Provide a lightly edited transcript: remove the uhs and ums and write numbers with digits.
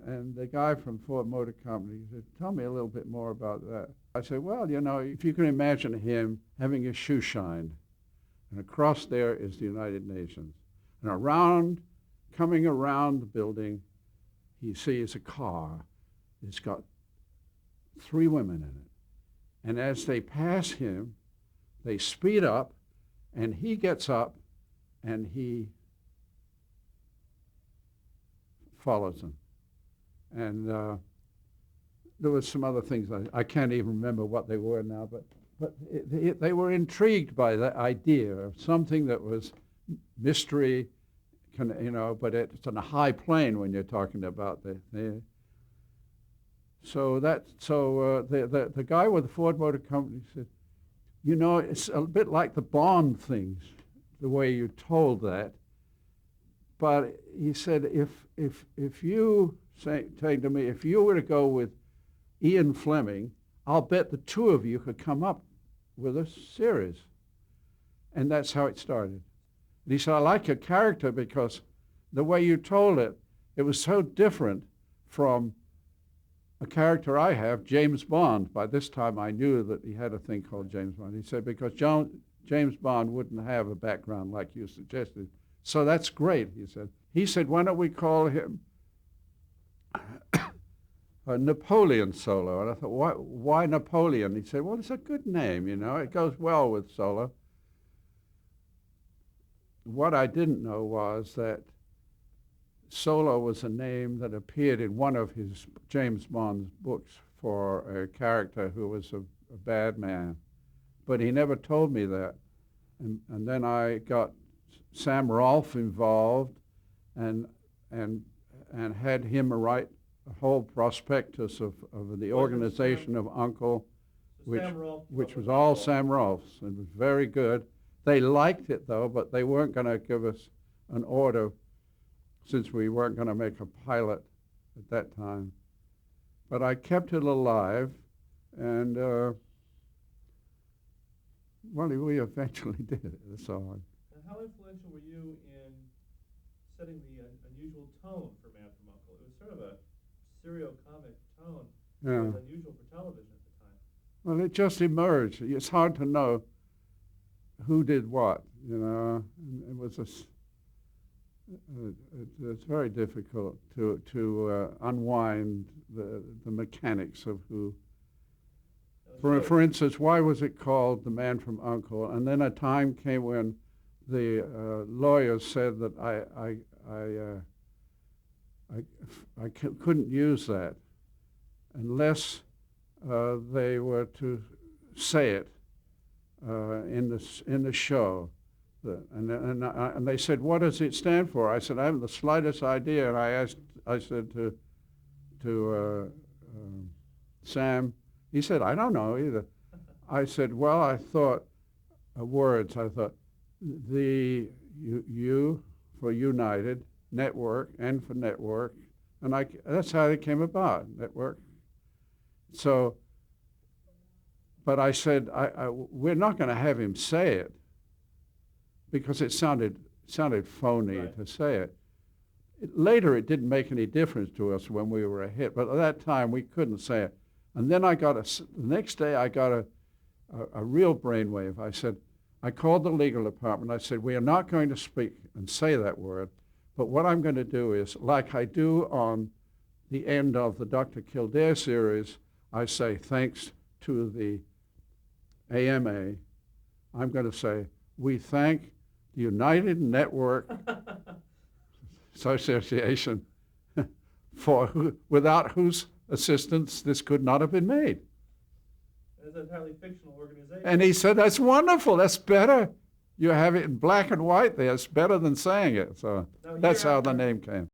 And the guy from Ford Motor Company said, tell me a little bit more about that. I said, well, if you can imagine him having his shoe shined, and across there is the United Nations. And coming around the building, he sees a car. It's got 3 women in it. And as they pass him, they speed up, and he gets up, and he follows them. And there was some other things. I can't even remember what they were now, but they were intrigued by the idea of something that was mystery, but it's on a high plane when you're talking about So the guy with the Ford Motor Company said, it's a bit like the Bond things, the way you told that. But he said, if you say to me, if you were to go with Ian Fleming, I'll bet the 2 of you could come up with a series. And that's how it started. And he said, I like your character because the way you told it, it was so different from a character I have, James Bond. By this time I knew that he had a thing called James Bond. He said, because James Bond wouldn't have a background like you suggested. So that's great, he said. He said, why don't we call him Napoleon Solo? And I thought, why Napoleon? He said, well, it's a good name, It goes well with Solo. What I didn't know was that Solo was a name that appeared in one of his James Bond's books for a character who was a bad man. But he never told me that. And then I got Sam Rolfe involved and had him write a whole prospectus of the organization of U.N.C.L.E, which was all Sam Rolfe's, and was very good. They liked it, though, but they weren't going to give us an order since we weren't going to make a pilot at that time. But I kept it alive, and, we eventually did it. So. And how influential were you in setting the unusual tone for Man from U.N.C.L.E? It was sort of a serial-comic tone. Yeah. It was unusual for television at the time. Well, it just emerged. It's hard to know who did what, It was it's very difficult to unwind the mechanics of who. For instance, why was it called The Man from U.N.C.L.E? And then a time came when the lawyers said that I couldn't use that unless they were to say it in the show. And they said, what does it stand for? I said, I haven't the slightest idea. And I said to Sam, he said, I don't know either. I said, well, I thought words. I thought the U for United, network, N for network. And that's how it came about, network. So, but I said, we're not going to have him say it because it sounded phony to say it. Later, it didn't make any difference to us when we were a hit, but at that time, we couldn't say it. And then the next day, I got a real brainwave. I called the legal department. I said, we are not going to speak and say that word, but what I'm going to do is, like I do on the end of the Dr. Kildare series, I say, thanks to the AMA, I'm going to say, we thank the United Network Association without whose assistance this could not have been made. It's an entirely fictional organization. And he said, that's wonderful, that's better. You have it in black and white there, it's better than saying it. So that's how the name came.